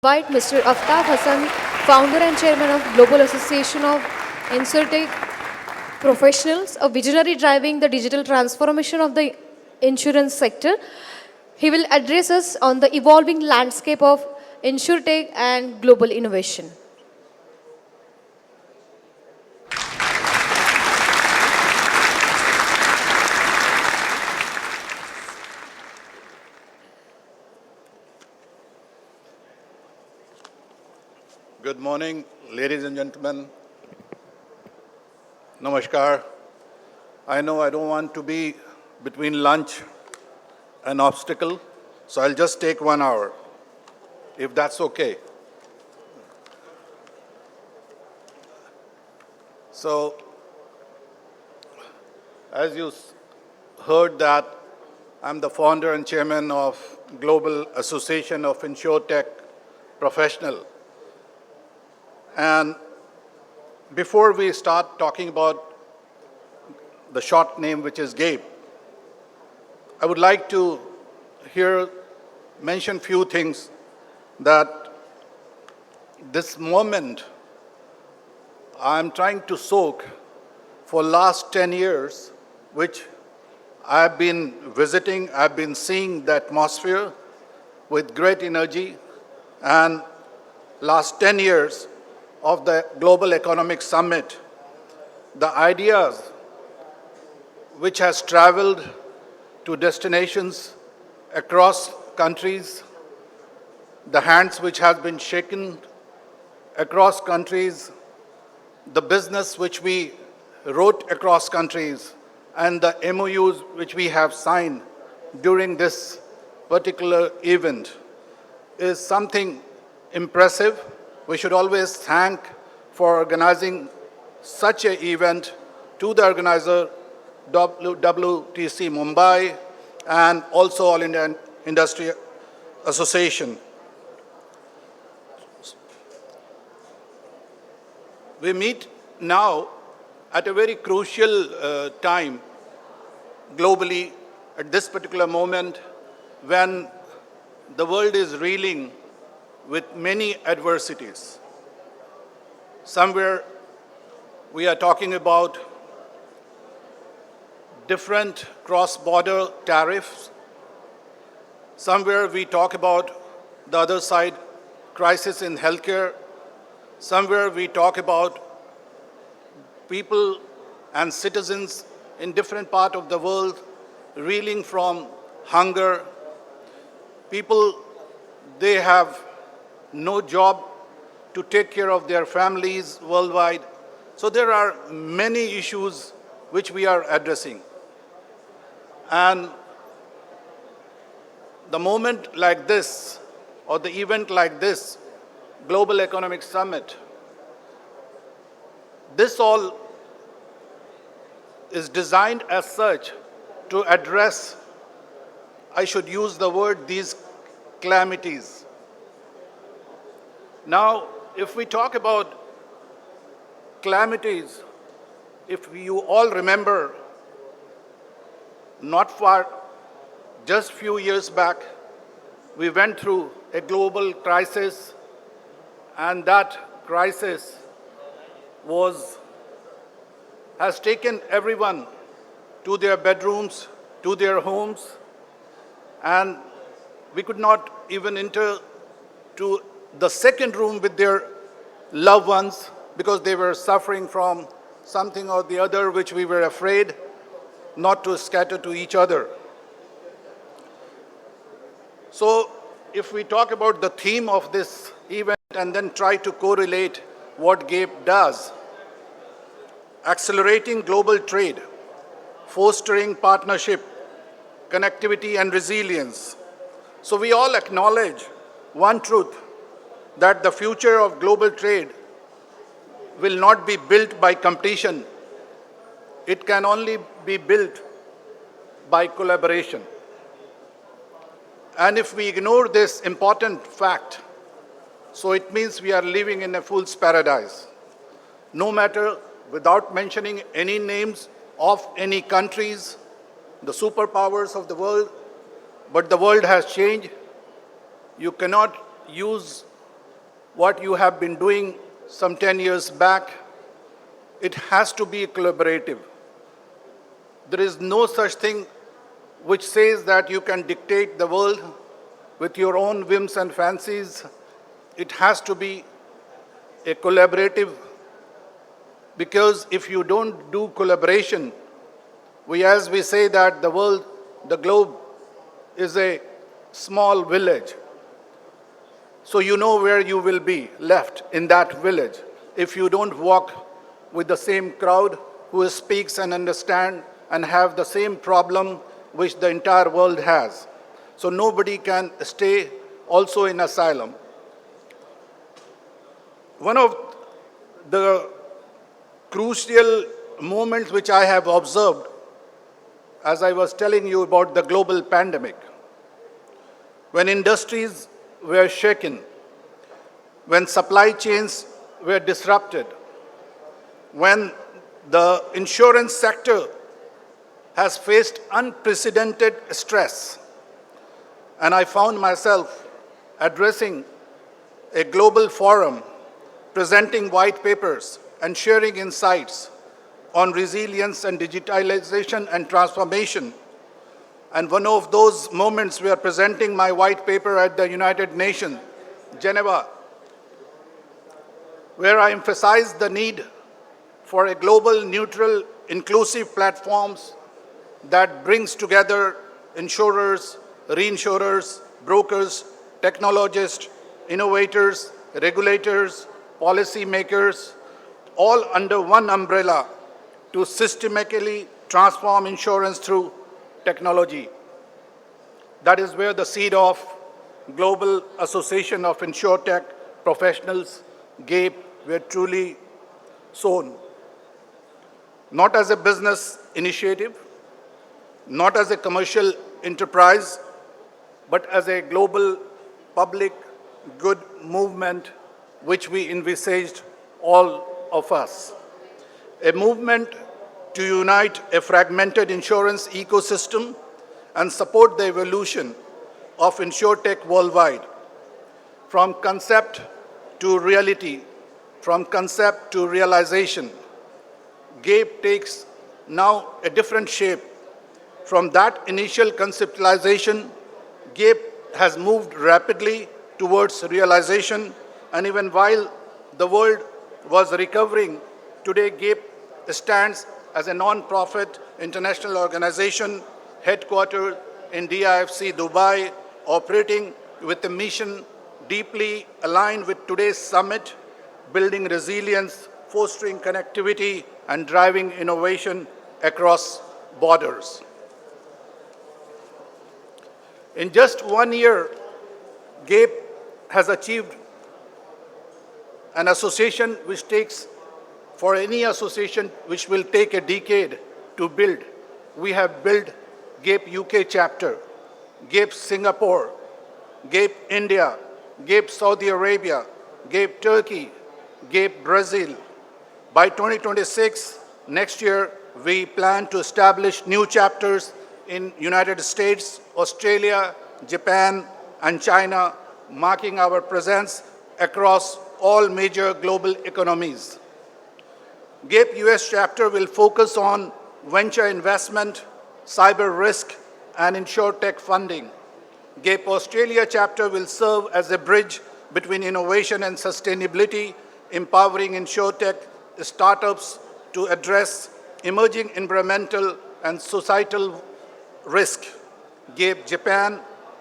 Invite Mr. AFTAB Hasan, founder and chairman of Global Association of InsurTech Professionals, a visionary driving the digital transformation of the insurance sector. He will address us on the evolving landscape of InsurTech and global innovation. Good morning, ladies and gentlemen. Namaskar. I know I don't want to be between lunch an obstacle, so I'll just take 1 hour, if that's okay. So, as you heard that I'm the founder and chairman of Global Association of InsurTech Professional. And before we start talking about the short name, which is GAIP, I would like to here mention few things that this moment I'm trying to soak for last 10 years, which I've been visiting, I've been seeing the atmosphere with great energy, and last 10 years of the Global Economic Summit, the ideas which has traveled to destinations across countries, the hands which have been shaken across countries, the business which we wrote across countries, and the MOUs which we have signed during this particular event is something impressive. We should always thank for organizing such an event to the organizer, WTC Mumbai, and also All India Industry Association. We meet now at a very crucial time globally at this particular moment when the world is reeling with many adversities. Somewhere we are talking about different cross-border tariffs. Somewhere we talk about the other side, crisis in healthcare. Somewhere we talk about people and citizens in different parts of the world reeling from hunger. People, they have no job to take care of their families worldwide. So there are many issues which we are addressing. And the moment like this, or the event like this, Global Economic Summit, this all is designed as such to address, I should use the word, these calamities. Now, if we talk about calamities, if you all remember, not far, just few years back, we went through a global crisis, and that crisis has taken everyone to their bedrooms, to their homes, and we could not even enter to the second room with their loved ones because they were suffering from something or the other which we were afraid not to scatter to each other. So if we talk about the theme of this event and then try to correlate what GAIP does, accelerating global trade, fostering partnership, connectivity and resilience. So we all acknowledge one truth, that the future of global trade will not be built by competition. It can only be built by collaboration. And if we ignore this important fact, so it means we are living in a fool's paradise. No matter, without mentioning any names of any countries, the superpowers of the world, but the world has changed. You cannot use what you have been doing some 10 years back, it has to be collaborative. There is no such thing which says that you can dictate the world with your own whims and fancies. It has to be a collaborative, because if you don't do collaboration, as we say that the world, the globe is a small village. So you know where you will be left in that village if you don't walk with the same crowd who speaks and understands and have the same problem which the entire world has. So nobody can stay also in asylum. One of the crucial moments which I have observed as I was telling you about the global pandemic, when industries were shaken, when supply chains were disrupted, when the insurance sector has faced unprecedented stress, and I found myself addressing a global forum, presenting white papers and sharing insights on resilience and digitalization and transformation. And one of those moments, we are presenting my white paper at the United Nations, Geneva, where I emphasized the need for a global, neutral, inclusive platforms that brings together insurers, reinsurers, brokers, technologists, innovators, regulators, policymakers, all under one umbrella to systematically transform insurance through technology. That is where the seed of Global Association of InsurTech Professionals, GAIP, were truly sown. Not as a business initiative, not as a commercial enterprise, but as a global public good movement which we envisaged all of us. A movement to unite a fragmented insurance ecosystem and support the evolution of InsurTech worldwide. From concept to reality, from concept to realization, GAIP takes now a different shape. From that initial conceptualization, GAIP has moved rapidly towards realization, and even while the world was recovering, today GAIP stands as a non-profit international organization headquartered in DIFC Dubai, operating with a mission deeply aligned with today's summit, building resilience, fostering connectivity, and driving innovation across borders. In just 1 year, GAIP has achieved an association which takes, for any association which will take a decade to build. We have built GAIP UK chapter, GAIP Singapore, GAIP India, GAIP Saudi Arabia, GAIP Turkey, GAIP Brazil. By 2026, next year, we plan to establish new chapters in United States, Australia, Japan, and China, marking our presence across all major global economies. GAIP US chapter will focus on venture investment, cyber risk, and InsurTech funding. GAIP Australia chapter will serve as a bridge between innovation and sustainability, empowering InsurTech startups to address emerging environmental and societal risk. GAIP Japan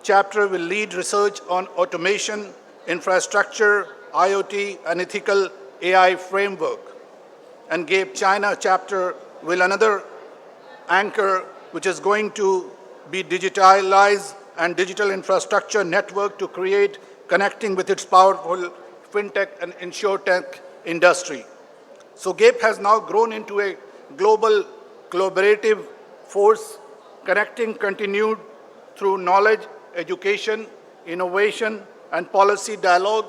chapter will lead research on automation, infrastructure, IoT, and ethical AI framework. And GAIP China chapter will another anchor, which is going to be digitalized and digital infrastructure network to create connecting with its powerful fintech and insurtech industry. So GAIP has now grown into a global collaborative force, connecting continued through knowledge, education, innovation, and policy dialogue.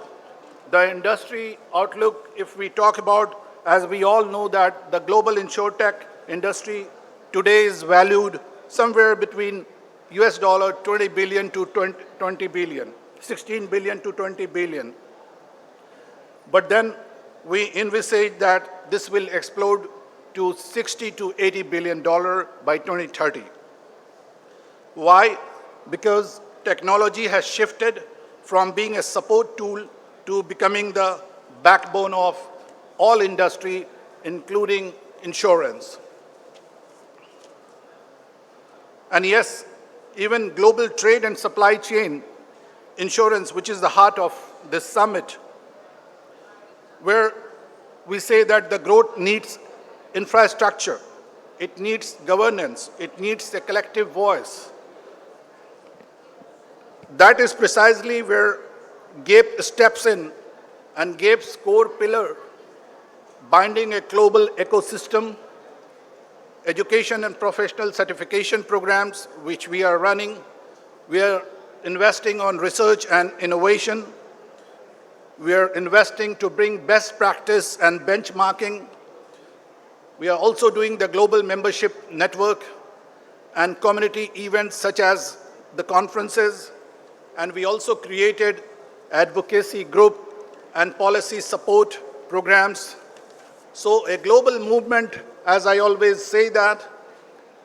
The industry outlook, if we talk about, as we all know that the global insurtech industry today is valued somewhere between $20 billion to 20 billion, 16 billion to 20 billion. But then we envisage that this will explode to $60 to $80 billion by 2030. Why? Because technology has shifted from being a support tool to becoming the backbone of all industry, including insurance. And yes, even global trade and supply chain insurance, which is the heart of this summit, where we say that the growth needs infrastructure, it needs governance, it needs a collective voice. That is precisely where GAIP steps in, and GAIP's core pillar, binding a global ecosystem, education and professional certification programs, which we are running. We are investing on research and innovation. We are investing to bring best practice and benchmarking. We are also doing the global membership network and community events such as the conferences. And we also created advocacy group and policy support programs. So a global movement, as I always say that,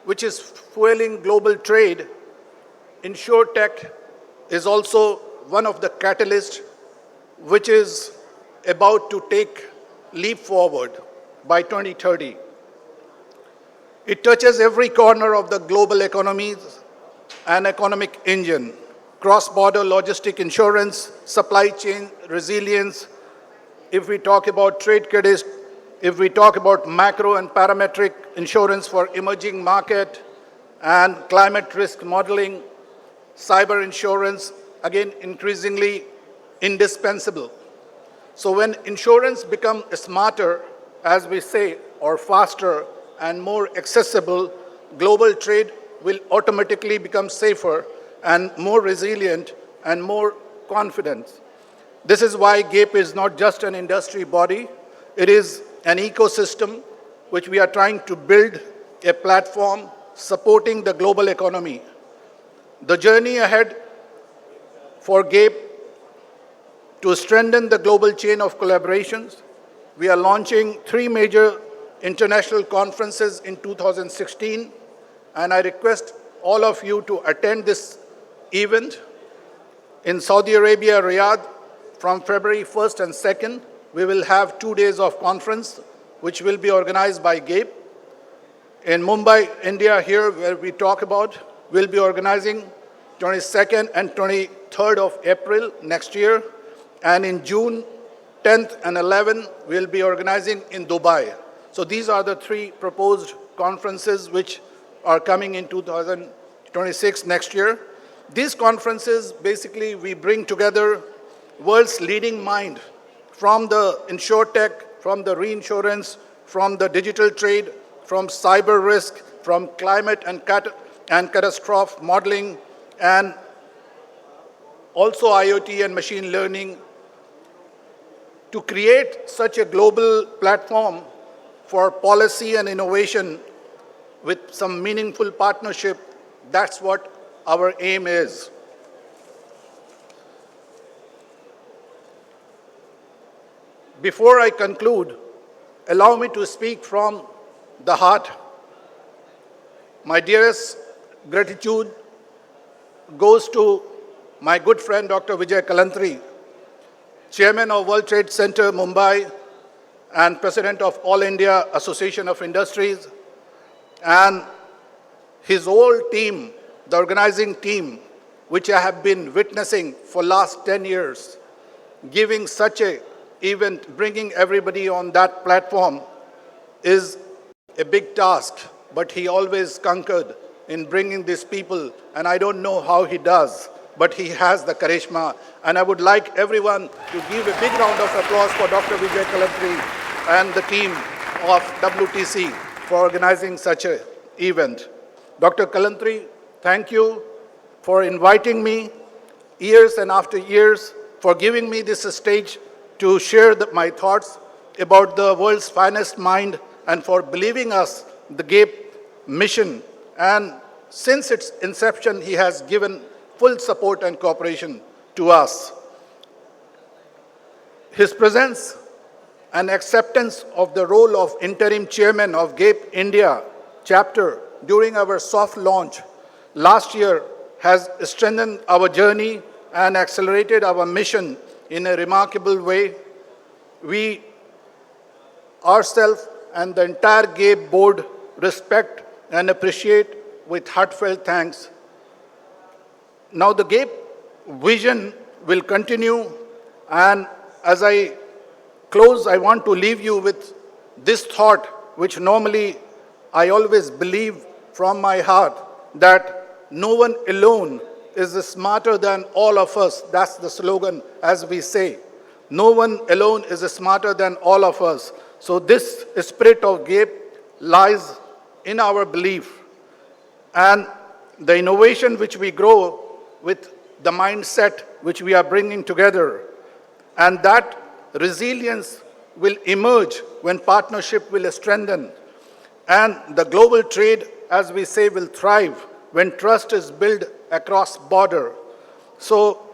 which is fueling global trade. InsurTech is also one of the catalysts which is about to take leap forward by 2030. It touches every corner of the global economies and economic engine: cross-border logistic insurance, supply chain resilience. If we talk about trade credit, if we talk about macro and parametric insurance for emerging market and climate risk modeling, cyber insurance, again, increasingly indispensable. So when insurance becomes smarter, as we say, or faster and more accessible, global trade will automatically become safer and more resilient and more confident. This is why GAIP is not just an industry body, it is an ecosystem which we are trying to build a platform supporting the global economy. The journey ahead for GAIP to strengthen the global chain of collaborations, we are launching 3 major international conferences in 2016, and I request all of you to attend this event in Saudi Arabia, Riyadh, from February 1st and 2nd. We will have 2 days of conference, which will be organized by GAIP. In Mumbai, India, here, where we talk about, we'll be organizing 22nd and 23rd of April next year. And in June 10th and 11th, we'll be organizing in Dubai. So these are the 3 proposed conferences which are coming in 2026 next year. These conferences, basically, we bring together world's leading mind from the InsurTech, from the reinsurance, from the digital trade, from cyber risk, from climate and catastrophe modeling, and also IoT and machine learning, to create such a global platform for policy and innovation with some meaningful partnership. That's what our aim is. Before I conclude, allow me to speak from the heart. My dearest gratitude goes to my good friend, Dr. Vijay Kalantri, Chairman of World Trade Center, Mumbai, and President of All India Association of Industries, and his whole team, the organizing team, which I have been witnessing for last 10 years, giving such a event, bringing everybody on that platform is a big task, but he always conquered in bringing these people, and I don't know how he does, but he has the charisma. And I would like everyone to give a big round of applause for Dr. Vijay Kalantri and the team of WTC for organizing such an event. Dr. Kalantri, thank you for inviting me years and after years, for giving me this stage to share my thoughts about the world's finest mind, and for believing us the GAIP mission. And since its inception, he has given full support and cooperation to us. His presence and acceptance of the role of interim chairman of GAIP India chapter during our soft launch last year has strengthened our journey and accelerated our mission in a remarkable way. We ourselves and the entire GAIP board respect and appreciate with heartfelt thanks. Now the GAIP vision will continue, and as I close, I want to leave you with this thought, which normally I always believe from my heart, that no one alone is smarter than all of us. That's the slogan, as we say. No one alone is smarter than all of us. So this spirit of GAIP lies in our belief, and the innovation which we grow with the mindset which we are bringing together, and that resilience will emerge when partnership will strengthen, and the global trade, as we say, will thrive when trust is built across border. So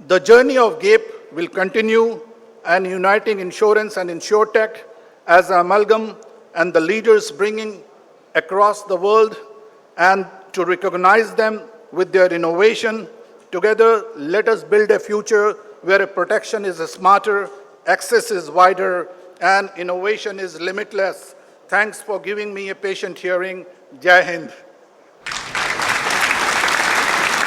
the journey of GAIP will continue, and uniting insurance and InsurTech as an amalgam, and the leaders bringing across the world, and to recognize them with their innovation. Together, let us build a future where protection is smarter, access is wider, and innovation is limitless. Thanks for giving me a patient hearing. Jai Hind.